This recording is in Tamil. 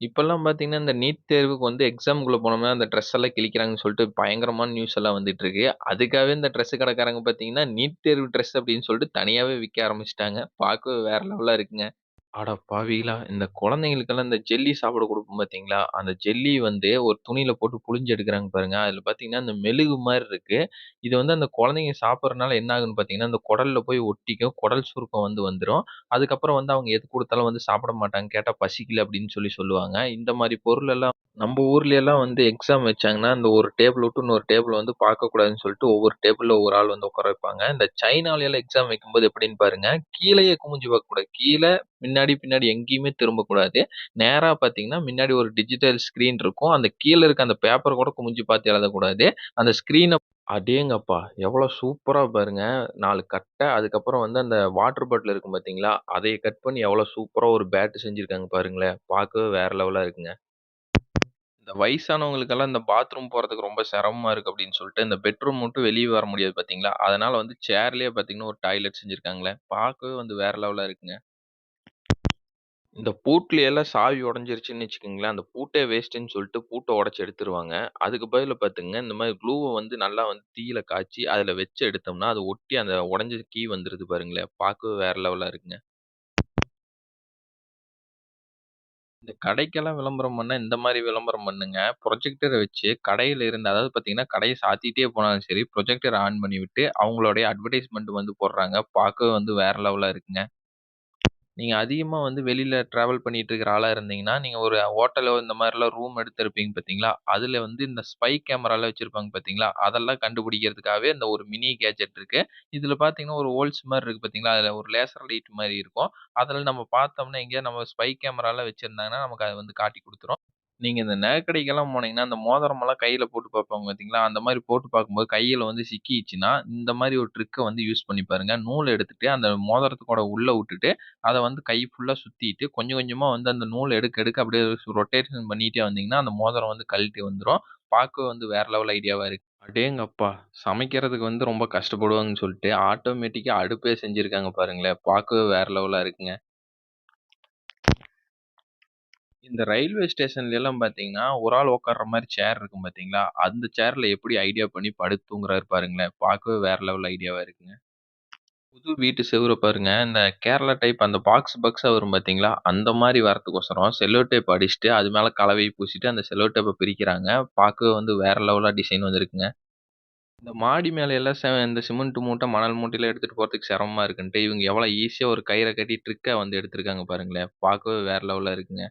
இப்பல்லாம் பார்த்தீங்கன்னா, இந்த நீட் தேர்வுக்கு வந்து எக்ஸாம்க்குள்ள போனோம்னா, அந்த ட்ரெஸ் எல்லாம் கிழிக்கிறாங்கன்னு சொல்லிட்டு பயங்கரமான நியூஸ் எல்லாம் வந்துட்டு இருக்கு. அதுக்காகவே இந்த ட்ரெஸ் கடைக்காரங்க பார்த்தீங்கன்னா, நீட் தேர்வு ட்ரெஸ் அப்படின்னு சொல்லிட்டு தனியாவே விக்க ஆரம்பிச்சுட்டாங்க. பார்க்கவே வேற லெவலா இருக்குங்க. அட பாவிகளா! இந்த குழந்தைங்களுக்கெல்லாம் இந்த ஜெல்லி சாப்பிட குடுப்போம் பார்த்தீங்களா? அந்த ஜெல்லி வந்து ஒரு துணியில போட்டு புழிஞ்சு எடுக்குறாங்க பாருங்க. அதில பார்த்தீங்கன்னா, இந்த மெழுகு மாரி இருக்கு. இது வந்து அந்த குழந்தைங்க சாப்பிடுறனால என்ன ஆகுன்னு பார்த்தீங்கன்னா, இந்த குடல்ல போய் ஒட்டிக்கும். குடல் சுருக்கம் வந்துரும். அதுக்கப்புறம் வந்து அவங்க எது குடுத்தாலும் வந்து சாப்பிட மாட்டாங்க. கேட்டா பசிக்கல அப்படின்னு சொல்லுவாங்க. இந்த மாரி பொருள் எல்லாம் நம்ம ஊர்லயெல்லாம் வந்து எக்ஸாம் வச்சாங்கன்னா, இந்த ஒரு டேபிள் விட்டு இன்னொரு டேபிள் வந்து பார்க்கக்கூடாதுன்னு சொல்லிட்டு ஒவ்வொரு டேபிள்ல ஒவ்வொரு ஆள் வந்து உட்கார வைப்பாங்க. இந்த சைனாலயெல்லாம் எக்ஸாம் வைக்கும்போது எப்படின்னு பாருங்க, கீழயே குனிஞ்சு பார்க்கக்கூடாது. கீழ, பின்னாடி, பின்னாடி எங்கேயுமே திரும்பக்கூடாது. நேரா பார்த்தீங்கன்னா, முன்னாடி ஒரு டிஜிட்டல் ஸ்கிரீன் இருக்கும். அந்த கீழ இருக்க அந்த பேப்பர கூட குனிஞ்சு பார்த்து எழுதக்கூடாது. அந்த ஸ்கிரீன அடேங்கப்பா! எவ்வளோ சூப்பரா பாருங்க. 4 கட்ட, அதுக்கப்புறம் வந்து அந்த வாட்டர் பாட்டில் இருக்கும் பார்த்தீங்களா, அதைய கட் பண்ணி எவ்வளோ சூப்பரா ஒரு பேட் செஞ்சிருக்காங்க பாருங்களேன். பார்க்கவே வேற லெவலா இருக்குங்க. இந்த வயசானவங்களுக்கெல்லாம் இந்த பாத்ரூம் போறதுக்கு ரொம்ப சிரமமா இருக்கு அப்படின்னு சொல்லிட்டு, இந்த பெட்ரூம் மட்டும் வெளிய வர முடியாது பார்த்தீங்களா, அதனால வந்து சேர்லயே பார்த்தீங்கன்னா, ஒரு டாய்லெட் செஞ்சிருக்காங்களே. பார்க்கவே வந்து வேற லெவலா இருக்குங்க. இந்த பூட்ல எல்லாம் சாவி உடைஞ்சிருச்சுன்னு வச்சுக்கங்களேன், அந்த பூட்டே வேஸ்ட்டுன்னு சொல்லிட்டு பூட்ட உடைச்சு எடுத்துருவாங்க. அதுக்கு பதிலா பாத்துங்க, இந்த மாரி க்ளூவ வந்து நல்லா வந்து தீயில காய்ச்சி, அதுல வச்சு எடுத்தோம்னா, அது ஒட்டி அந்த உடைஞ்ச கீ வந்துருது பாருங்களேன். பார்க்கவே வேற லெவலா இருக்குங்க. இந்த கடைக்கெல்லாம் விளம்பரம் பண்ணா, இந்த மாரி விளம்பரம் பண்ணுங்க. ப்ரொஜெக்டர வச்சு கடையில இருந்து அதாவது பாத்தீங்கன்னா, கடைய சாத்திட்டே போனாலும் சரி, ப்ரொஜெக்டர ஆன் பண்ணிவிட்டு, அவங்களுடைய அட்வர்டைஸ்மென்ட் வந்து போடுறாங்க. பார்க்கவே வந்து வேற லெவலா இருக்குங்க. நீங்க அதிகமா வந்து வெளியில டிராவல் பண்ணிட்டு இருக்கிற ஆளா இருந்தீங்கன்னா, நீங்க ஒரு ஹோட்டலோ இந்த மாரிலாம் ரூம் எடுத்திருப்பீங்க பார்த்தீங்களா? அதுல வந்து இந்த ஸ்பை கேமராலாம் வச்சிருப்பாங்க பார்த்தீங்களா? அதெல்லாம் கண்டுபிடிக்கிறதுக்காகவே இந்த ஒரு மினி கேட்ஜெட் இருக்கு. இதுல பார்த்தீங்கன்னா, ஒரு ஹோல்ஸ் மாரி இருக்கு பார்த்தீங்களா? அதுல ஒரு லேசர் லைட் மாரி இருக்கும். அதுல நம்ம பார்த்தோம்னா, எங்கேயோ நம்ம ஸ்பை கேமராலாம் வச்சிருந்தாங்கன்னா, நமக்கு அது வந்து காட்டிக் குடுத்துரும். நீங்க இந்த நகைக்கடைக்கெல்லாம் போனீங்கன்னா, அந்த மோதிரமெல்லாம் கையில போட்டு பார்ப்பாங்க பார்த்தீங்களா? அந்த மாரி போட்டு பார்க்கும்போது கையில வந்து சிக்கிச்சுன்னா, இந்த மாரி ஒரு ட்ரிக்க வந்து யூஸ் பண்ணி பாருங்க. நூல் எடுத்துட்டு அந்த மோதிரத்துக்கூட உள்ள விட்டுட்டு, அத வந்து கை ஃபுல்லா சுத்திட்டு, கொஞ்சம் கொஞ்சமா வந்து அந்த நூல் எடுக்க எடுக்க அப்படியே ரொட்டேஷன் பண்ணிட்டே வந்தீங்கன்னா, அந்த மோதிரம் வந்து கழட்டி வந்துரும். பார்க்கவே வந்து வேற லெவல் ஐடியாவா இருக்கு. அடேங்கப்பா! சமைக்கிறதுக்கு வந்து ரொம்ப கஷ்டப்படுவாங்கன்னு சொல்லிட்டு, ஆட்டோமேட்டிக்கா அடுப்பே செஞ்சிருக்காங்க பாருங்களேன்! பார்க்கவே வேற லெவலா இருக்குங்க. இந்த ரயில்வே ஸ்டேஷன்லலாம் பார்த்தீங்கன்னா, ஒரு ஆள் உட்கார்ற மாரி சேர் இருக்கும் பார்த்தீங்களா? அந்த சேர்ல எப்படி ஐடியா பண்ணி படுத்து தூங்குறாரு பாருங்களேன்! பார்க்கவே வேற லெவல் ஐடியாவா இருக்குங்க. புது வீட்டு செவுர பாருங்க, இந்த கேரளா டைப் அந்த பாக்ஸா வரும் பார்த்தீங்களா? அந்த மாரி வரதுக்கோசரம் செல்லோ டேப் அடிச்சுட்டு, அது மேல கலவை பூசிட்டு, அந்த செல்லோ டேப்ப பிரிக்கிறாங்க. பார்க்கவே வந்து வேற லெவலா டிசைன் வந்திருக்குங்க. இந்த மாடி மேல எல்லாம் இந்த சிமெண்ட் மூட்டை, மணல் மூட்டைலாம் எடுத்துட்டு போறதுக்கு சிரமமா இருக்குன்ட்டு, இவங்க எவ்வளோ ஈஸியா ஒரு கயிற கட்டி ட்ரிக்கா வந்து எடுத்திருக்காங்க பாருங்களேன்! பார்க்கவே வேற லெவலா இருக்குங்க.